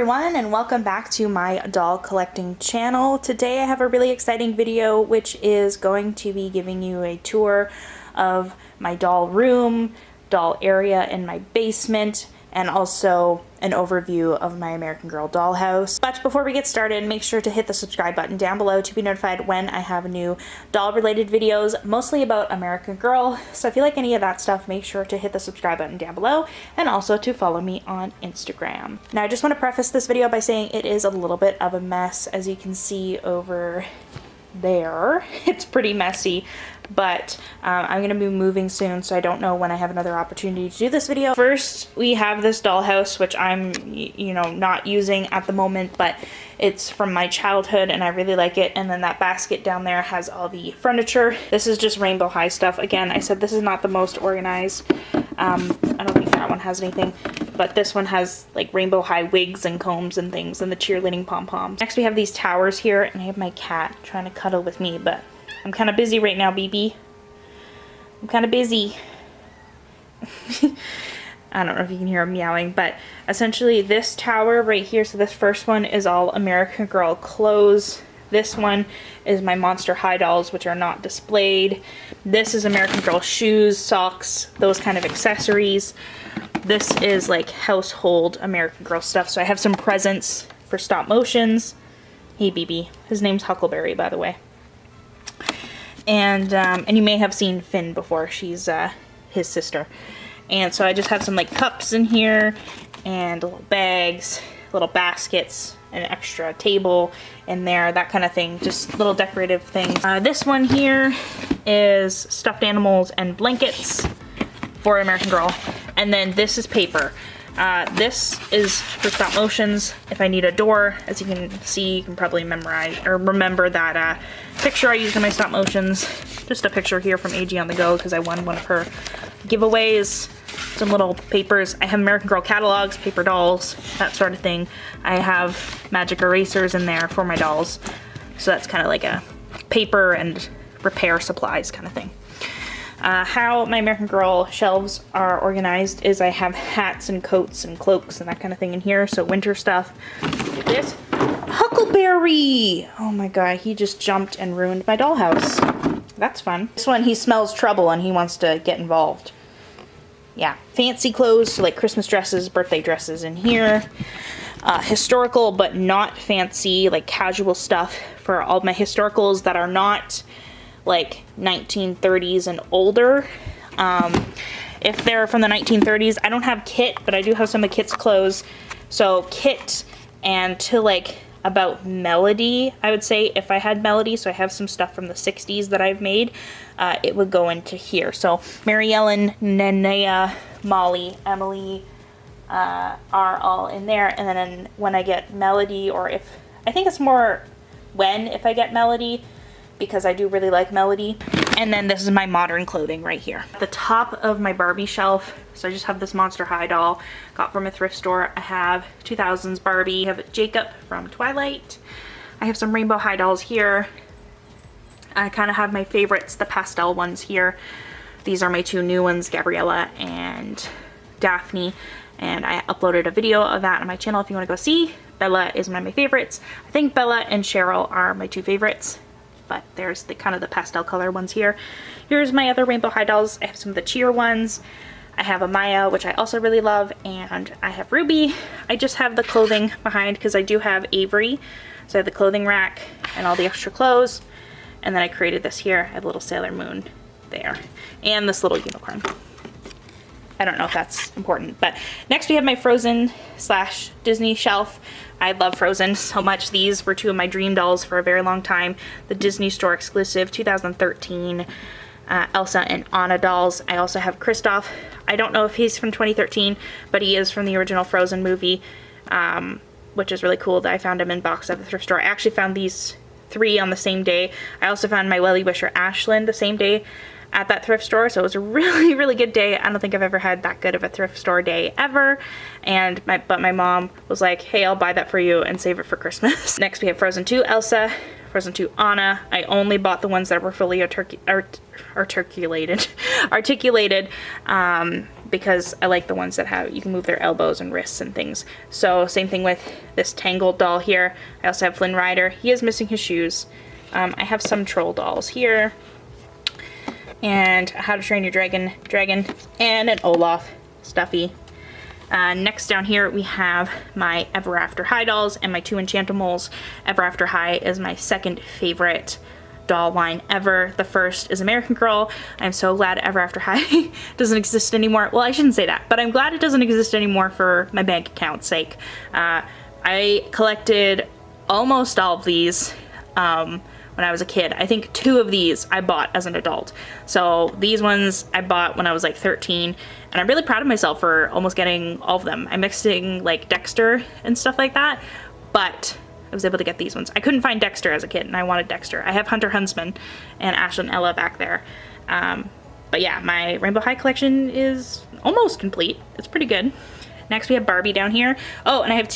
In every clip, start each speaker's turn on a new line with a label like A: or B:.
A: everyone, and welcome back to my doll collecting channel. Today I have a really exciting video which is going to be giving you a tour of my doll room, doll area in my basement, and also an overview of my American Girl dollhouse. But before we get started, make sure to hit the subscribe button down below to be notified when I have new doll related videos, mostly about American Girl. So if you like any of that stuff, make sure to hit the subscribe button down below, and also to follow me on Instagram. Now I just want to preface this video by saying it is a little bit of a mess. As you can see over there, it's pretty messy. But I'm going to be moving soon, so I don't know when I have another opportunity to do this video. First, we have this dollhouse, which I'm, not using at the moment, but it's from my childhood and I really like it. And then that basket down there has all the furniture. This is just Rainbow High stuff. Again, I said this is not the most organized. I don't think that one has anything, but this one has like Rainbow High wigs and combs and things, and the cheerleading pom-poms. Next, we have these towers here, and I have my cat trying to cuddle with me, but I'm kind of busy right now, BB. I'm kind of busy. I don't know if you can hear him meowing, but essentially this tower right here, so this first one is all American Girl clothes. This one is my Monster High dolls, which are not displayed. This is American Girl shoes, socks, those kind of accessories. This is like household American Girl stuff. So I have some presents for stop motions. Hey, BB. His name's Huckleberry, by the way. And you may have seen Finn before. She's his sister. And so I just have some like cups in here, and little bags, little baskets, an extra table in there, that kind of thing. Just little decorative things. This one here is stuffed animals and blankets for American Girl. And then this is paper. This is for stop motions. If I need a door, as you can see, you can probably memorize or remember that picture I used in my stop motions. Just a picture here from AG on the Go because I won one of her giveaways. Some little papers. I have American Girl catalogs, paper dolls, that sort of thing. I have magic erasers in there for my dolls. So that's kind of like a paper and repair supplies kind of thing. How my American Girl shelves are organized is I have hats and coats and cloaks and that kind of thing in here. So winter stuff. This Huckleberry! Oh my god, he just jumped and ruined my dollhouse. That's fun. This one, he smells trouble and he wants to get involved. Yeah, fancy clothes, so like Christmas dresses, birthday dresses in here. Historical but not fancy, like casual stuff for all my historicals that are not like 1930s and older. If they're from the 1930s, I don't have Kit, but I do have some of Kit's clothes. So Kit and to like about Melody, I would say, if I had Melody. So I have some stuff from the 60s that I've made. It would go into here. So Mary Ellen, Nenea, Molly, Emily are all in there. And then when I get Melody, or if, I think it's more if I get Melody, because I do really like Melody. And then this is my modern clothing right here. At the top of my Barbie shelf, so I just have this Monster High doll, got from a thrift store. I have 2000s Barbie, I have Jacob from Twilight. I have some Rainbow High dolls here. I kind of have my favorites, the pastel ones here. These are my two new ones, Gabriella and Daphne. And I uploaded a video of that on my channel if you want to go see. Bella is one of my favorites. I think Bella and Cheryl are my two favorites. But there's the kind of the pastel color ones here. Here's my other Rainbow High dolls. I have some of the cheer ones. I have a Maya, which I also really love, and I have Ruby. I just have the clothing behind because I do have Avery. So I have the clothing rack and all the extra clothes. And then I created this here. I have a little Sailor Moon there. And this little unicorn. I don't know if that's important. But next we have my Frozen / Disney shelf. I love Frozen so much. These were two of my dream dolls for a very long time. The Disney Store exclusive 2013 Elsa and Anna dolls. I also have Kristoff. I don't know if he's from 2013, but he is from the original Frozen movie, which is really cool that I found him in box at the thrift store. I actually found these 3 on the same day. I also found my Welly Wisher Ashlyn the same day at that thrift store, so it was a really, really good day. I don't think I've ever had that good of a thrift store day ever. And but my mom was like, hey, I'll buy that for you and save it for Christmas. Next we have Frozen 2 Elsa, Frozen 2 Anna. I only bought the ones that were fully articulated because I like the ones that have, you can move their elbows and wrists and things. So same thing with this Tangled doll here. I also have Flynn Rider. He is missing his shoes. I have some troll dolls here. And How to Train Your Dragon, and an Olaf stuffy. Next down here we have my Ever After High dolls and my 2 Enchantimals. Ever After High is my second favorite doll line ever. The first is American Girl. I'm so glad Ever After High doesn't exist anymore. Well, I shouldn't say that, but I'm glad it doesn't exist anymore for my bank account's sake. I collected almost all of these when I was a kid. I think 2 of these I bought as an adult. So these ones I bought when I was like 13, and I'm really proud of myself for almost getting all of them. I'm mixing like Dexter and stuff like that, but I was able to get these ones. I couldn't find Dexter as a kid, and I wanted Dexter. I have Hunter Huntsman and Ash and Ella back there. But yeah, my Rainbow High collection is almost complete. It's pretty good. Next we have Barbie down here. Oh, and I have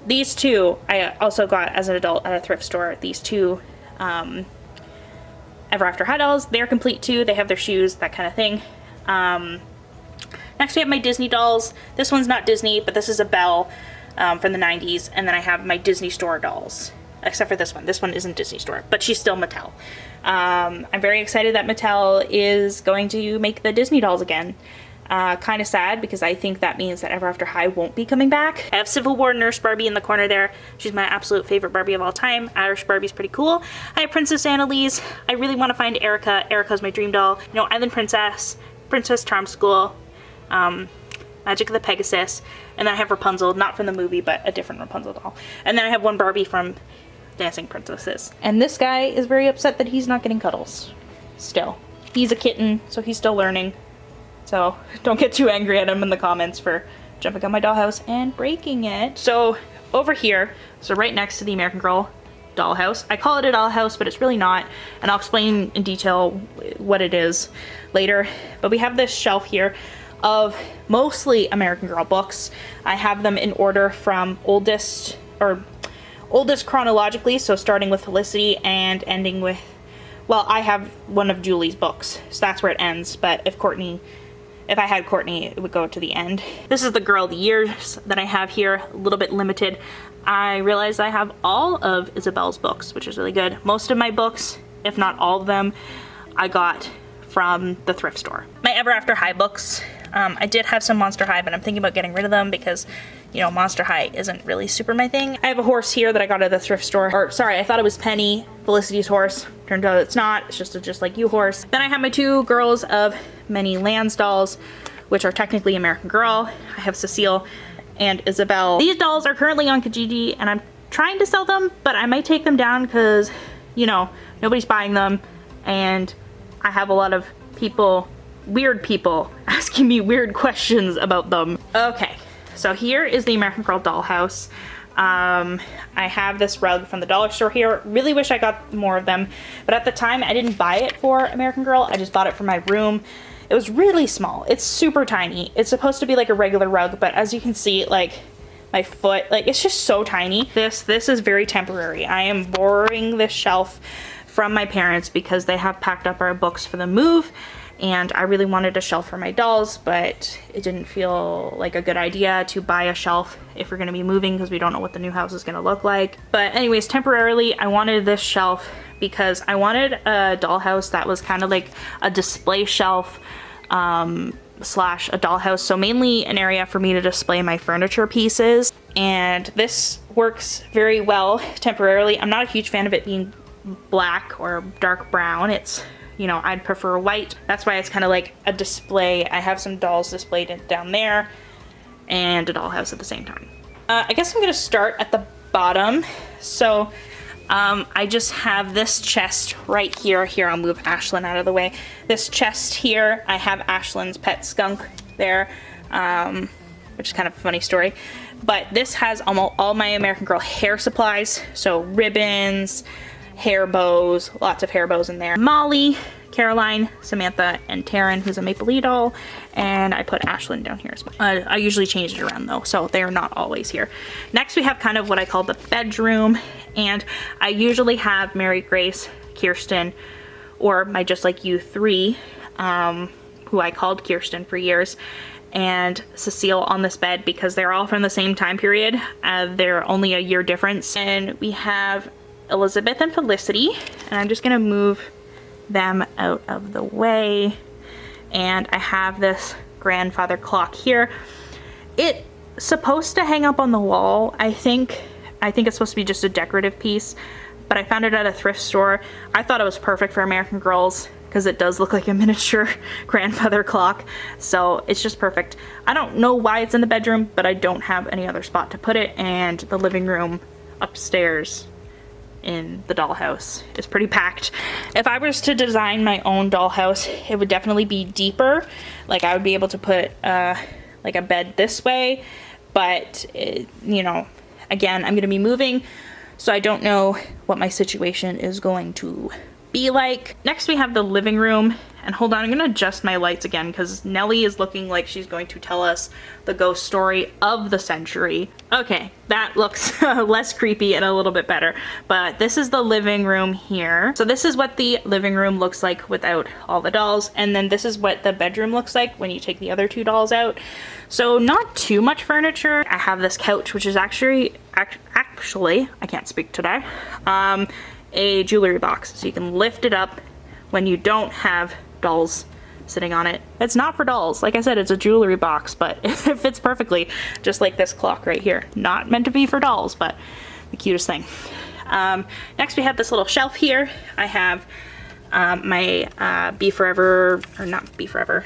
A: these two I also got as an adult at a thrift store. These 2 Ever After High dolls. They're complete too. They have their shoes, that kind of thing. Next we have my Disney dolls. This one's not Disney, but this is a Belle from the 90s. And then I have my Disney Store dolls, except for this one. This one isn't Disney Store, but she's still Mattel. I'm very excited that Mattel is going to make the Disney dolls again. Kind of sad because I think that means that Ever After High won't be coming back. I have Civil War Nurse Barbie in the corner there. She's my absolute favorite Barbie of all time. Irish Barbie's pretty cool. I have Princess Annalise. I really want to find Erica. Erica's my dream doll. You know, Island Princess, Princess Charm School, Magic of the Pegasus, and then I have Rapunzel, not from the movie, but a different Rapunzel doll. And then I have one Barbie from Dancing Princesses. And this guy is very upset that he's not getting cuddles. Still. He's a kitten, so he's still learning. So don't get too angry at him in the comments for jumping on my dollhouse and breaking it. So over here, so right next to the American Girl dollhouse, I call it a dollhouse, but it's really not. And I'll explain in detail what it is later. But we have this shelf here of mostly American Girl books. I have them in order from oldest chronologically. So starting with Felicity and ending with, well, I have one of Julie's books. So that's where it ends. But if I had Courtney, it would go to the end. This is the Girl of the Years that I have here, a little bit limited. I realized I have all of Isabel's books, which is really good. Most of my books, if not all of them, I got from the thrift store. My Ever After High books, I did have some Monster High, but I'm thinking about getting rid of them because, you know, Monster High isn't really super my thing. I have a horse here that I got at the thrift store. Or, sorry, I thought it was Penny, Felicity's horse. Turned out it's not. It's just a Just Like You horse. Then I have my 2 Girls of Many Lands dolls, which are technically American Girl. I have Cecile and Isabel. These dolls are currently on Kijiji, and I'm trying to sell them, but I might take them down because, you know, nobody's buying them, and I have a lot of people, weird people, asking me weird questions about them. Okay, so here is the American Girl dollhouse. I have this rug from the dollar store here. Really wish I got more of them, but at the time I didn't buy it for American Girl. I just bought it for my room. It was really small. It's super tiny. It's supposed to be like a regular rug, but as you can see, like my foot, like it's just so tiny. This is very temporary. I am borrowing this shelf from my parents because they have packed up our books for the move, and I really wanted a shelf for my dolls, but it didn't feel like a good idea to buy a shelf if we're gonna be moving because we don't know what the new house is gonna look like. But anyways, temporarily, I wanted this shelf because I wanted a dollhouse that was kind of like a display shelf slash a dollhouse. So mainly an area for me to display my furniture pieces. And this works very well temporarily. I'm not a huge fan of it being black or dark brown. It's, you know, I'd prefer white. That's why it's kind of like a display. I have some dolls displayed down there and a dollhouse at the same time. I guess I'm gonna start at the bottom. So I just have this chest right here. Here, I'll move Ashlyn out of the way. This chest here, I have Ashlyn's pet skunk there, which is kind of a funny story. But this has almost all my American Girl hair supplies. So ribbons, hair bows, lots of hair bows in there. Molly, Caroline, Samantha, and Taryn, who's a Maple Leaf doll, and I put Ashlyn down here as well. I usually change it around though, so they're not always here. Next we have kind of what I call the bedroom, and I usually have Mary Grace, Kirsten, or my Just Like You 3, who I called Kirsten for years, and Cecile on this bed because they're all from the same time period. They're only a year difference. And we have Elizabeth and Felicity, and I'm just gonna move them out of the way. And I have this grandfather clock here. It's supposed to hang up on the wall. I think it's supposed to be just a decorative piece, but I found it at a thrift store. I thought it was perfect for American Girls because it does look like a miniature grandfather clock, so it's just perfect. I don't know why it's in the bedroom, but I don't have any other spot to put it, and the living room upstairs in the dollhouse is pretty packed. If I was to design my own dollhouse, it would definitely be deeper. Like I would be able to put like a bed this way, but you know, again, I'm gonna be moving, so I don't know what my situation is going to be like. Next we have the living room, and hold on, I'm gonna adjust my lights again because Nellie is looking like she's going to tell us the ghost story of the century. Okay, that looks less creepy and a little bit better, but this is the living room here. So this is what the living room looks like without all the dolls, and then this is what the bedroom looks like when you take the other two dolls out. So not too much furniture. I have this couch, which is actually I can't speak today, a jewelry box, so you can lift it up when you don't have dolls sitting on it. It's not for dolls, like I said, it's a jewelry box, but it fits perfectly, just like this clock right here. Not meant to be for dolls, but the cutest thing. Next we have this little shelf here. I have my Be Forever, or not Be Forever,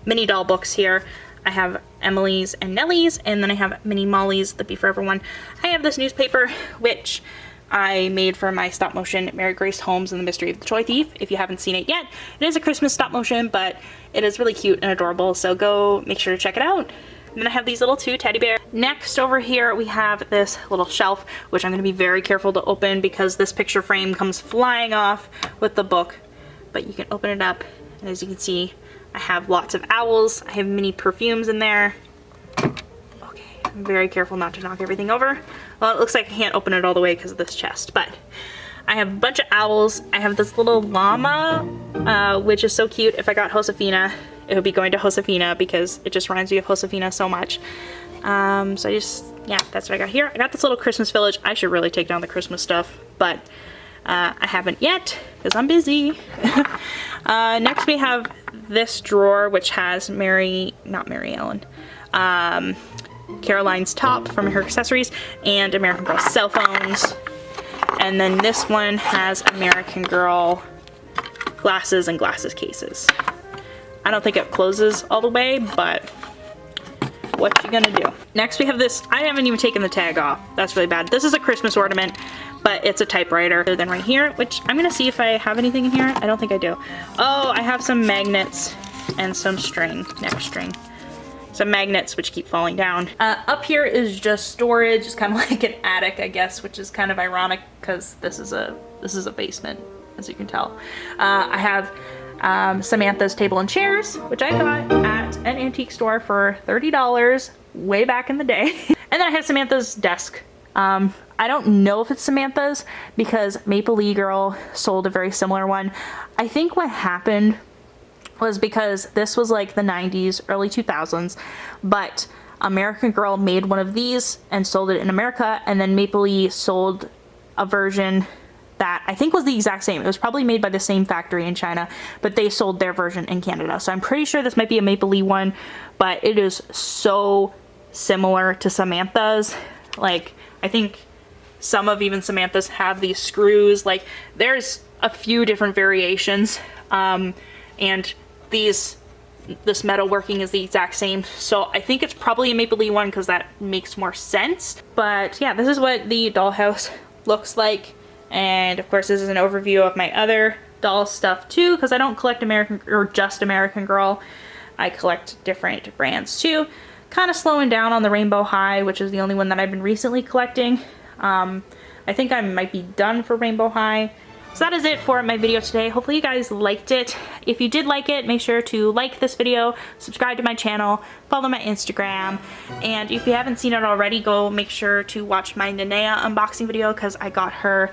A: mini doll books here. I have Emily's and Nellie's, and then I have Minnie Molly's, the Be Forever one. I have this newspaper, which I made for my stop motion Mary Grace Holmes and the Mystery of the Toy Thief. If you haven't seen it yet, it is a Christmas stop motion, but it is really cute and adorable, so go make sure to check it out. And then I have these little two teddy bears. Next over here we have this little shelf, which I'm going to be very careful to open because this picture frame comes flying off with the book, but you can open it up, and as you can see, I have lots of owls. I have mini perfumes in there. I'm very careful not to knock everything over. Well, it looks like I can't open it all the way because of this chest, but I have a bunch of owls. I have this little llama, which is so cute. If I got Josefina, it would be going to Josefina because it just reminds me of Josefina so much. So yeah, that's what I got here. I got this little Christmas village. I should really take down the Christmas stuff, but I haven't yet because I'm busy. Next we have this drawer, which has Caroline's top from her accessories and American Girl cell phones. And then this one has American Girl glasses and glasses cases. I don't think it closes all the way, but what you gonna do? Next we have this, I haven't even taken the tag off. That's really bad. This is a Christmas ornament, but it's a typewriter. Then right here, which I'm gonna see if I have anything in here. I don't think I do. Oh, I have some magnets and some string, neck string. Some magnets which keep falling down. Up here is just storage. It's kind of like an attic, I guess, which is kind of ironic because this is a basement, as you can tell. I have Samantha's table and chairs, which I got at an antique store for $30 way back in the day. And then I have Samantha's desk. I don't know if it's Samantha's because Maple Leaf Girl sold a very similar one. I think what happened was because this was like the 90s, early 2000s, but American Girl made one of these and sold it in America, and then Maple Leaf sold a version that I think was the exact same. It was probably made by the same factory in China, but they sold their version in Canada. So I'm pretty sure this might be a Maple Leaf one, but it is so similar to Samantha's. Like, I think some of even Samantha's have these screws. Like, there's a few different variations, and this metalworking is the exact same, so I think it's probably a Maple Leaf one because that makes more sense. But yeah, this is what the dollhouse looks like, and of course this is an overview of my other doll stuff too, because I don't collect just American Girl. I collect different brands too. Kind of slowing down on the Rainbow High, which is the only one that I've been recently collecting. I think I might be done for Rainbow High, So that is it for my video today. Hopefully you guys liked it. If you did like it, make sure to like this video, subscribe to my channel, follow my Instagram, and if you haven't seen it already, go make sure to watch my Nanea unboxing video because I got her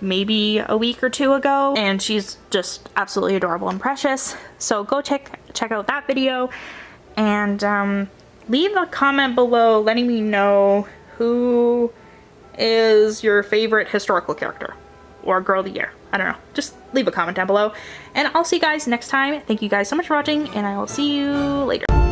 A: maybe a week or two ago and she's just absolutely adorable and precious. So go check out that video, and leave a comment below letting me know who is your favorite historical character or girl of the year. I don't know. Just leave a comment down below, and I'll see you guys next time. Thank you guys so much for watching, and I will see you later.